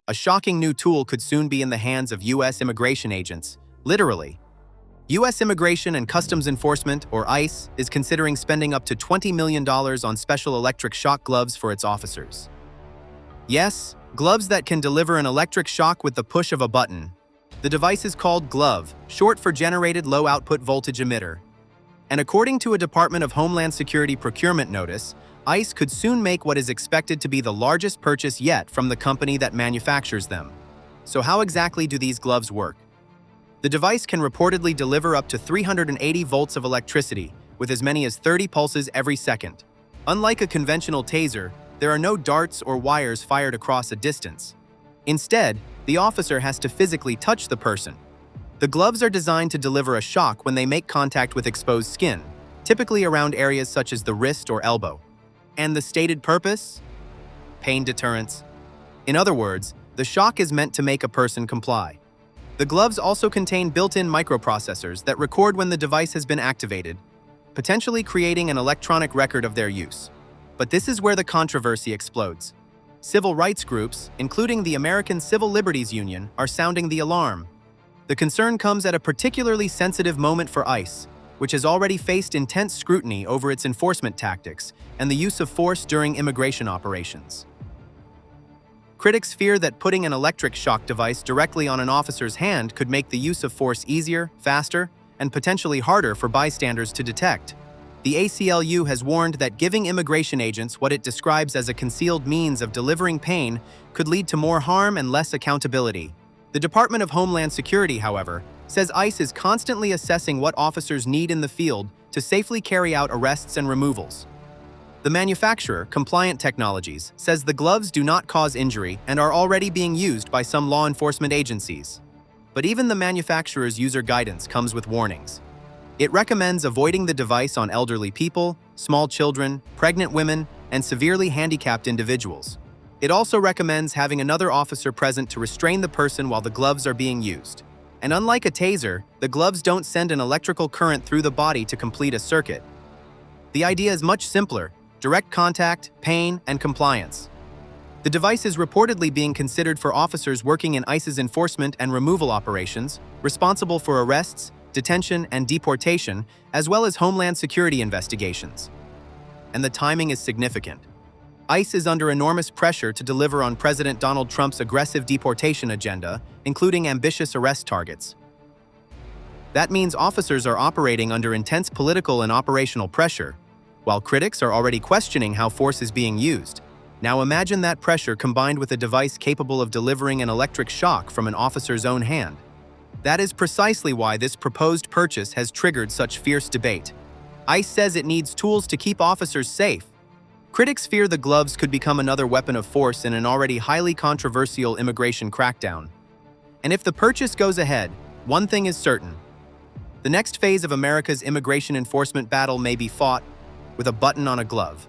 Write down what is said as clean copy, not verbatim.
A shocking new tool could soon be in the hands of U.S. immigration agents, literally. U.S. Immigration and Customs Enforcement, or ICE, is considering spending up to $20 million on special electric shock gloves for its officers. Yes, gloves that can deliver an electric shock with the push of a button. The device is called GLOVE, short for Generated Low Output Voltage Emitter. And according to a Department of Homeland Security procurement notice, ICE could soon make what is expected to be the largest purchase yet from the company that manufactures them. So how exactly do these gloves work? The device can reportedly deliver up to 380 volts of electricity, with as many as 30 pulses every second. Unlike a conventional taser, there are no darts or wires fired across a distance. Instead, the officer has to physically touch the person. The gloves are designed to deliver a shock when they make contact with exposed skin, typically around areas such as the wrist or elbow. And the stated purpose? Pain deterrence. In other words, the shock is meant to make a person comply. The gloves also contain built-in microprocessors that record when the device has been activated, potentially creating an electronic record of their use. But this is where the controversy explodes. Civil rights groups, including the American Civil Liberties Union, are sounding the alarm. The concern comes at a particularly sensitive moment for ICE, which has already faced intense scrutiny over its enforcement tactics and the use of force during immigration operations. Critics fear that putting an electric shock device directly on an officer's hand could make the use of force easier, faster, and potentially harder for bystanders to detect. The ACLU has warned that giving immigration agents what it describes as a concealed means of delivering pain could lead to more harm and less accountability. The Department of Homeland Security, however, says ICE is constantly assessing what officers need in the field to safely carry out arrests and removals. The manufacturer, Compliant Technologies, says the gloves do not cause injury and are already being used by some law enforcement agencies. But even the manufacturer's user guidance comes with warnings. It recommends avoiding the device on elderly people, small children, pregnant women, and severely handicapped individuals. It also recommends having another officer present to restrain the person while the gloves are being used. And unlike a taser, the gloves don't send an electrical current through the body to complete a circuit. The idea is much simpler: direct contact, pain, and compliance. The device is reportedly being considered for officers working in ICE's enforcement and removal operations, responsible for arrests, detention, and deportation, as well as Homeland Security investigations. And the timing is significant. ICE is under enormous pressure to deliver on President Donald Trump's aggressive deportation agenda, including ambitious arrest targets. That means officers are operating under intense political and operational pressure, while critics are already questioning how force is being used. Now imagine that pressure combined with a device capable of delivering an electric shock from an officer's own hand. That is precisely why this proposed purchase has triggered such fierce debate. ICE says it needs tools to keep officers safe. Critics fear the gloves could become another weapon of force in an already highly controversial immigration crackdown. And if the purchase goes ahead, one thing is certain. The next phase of America's immigration enforcement battle may be fought with a button on a glove.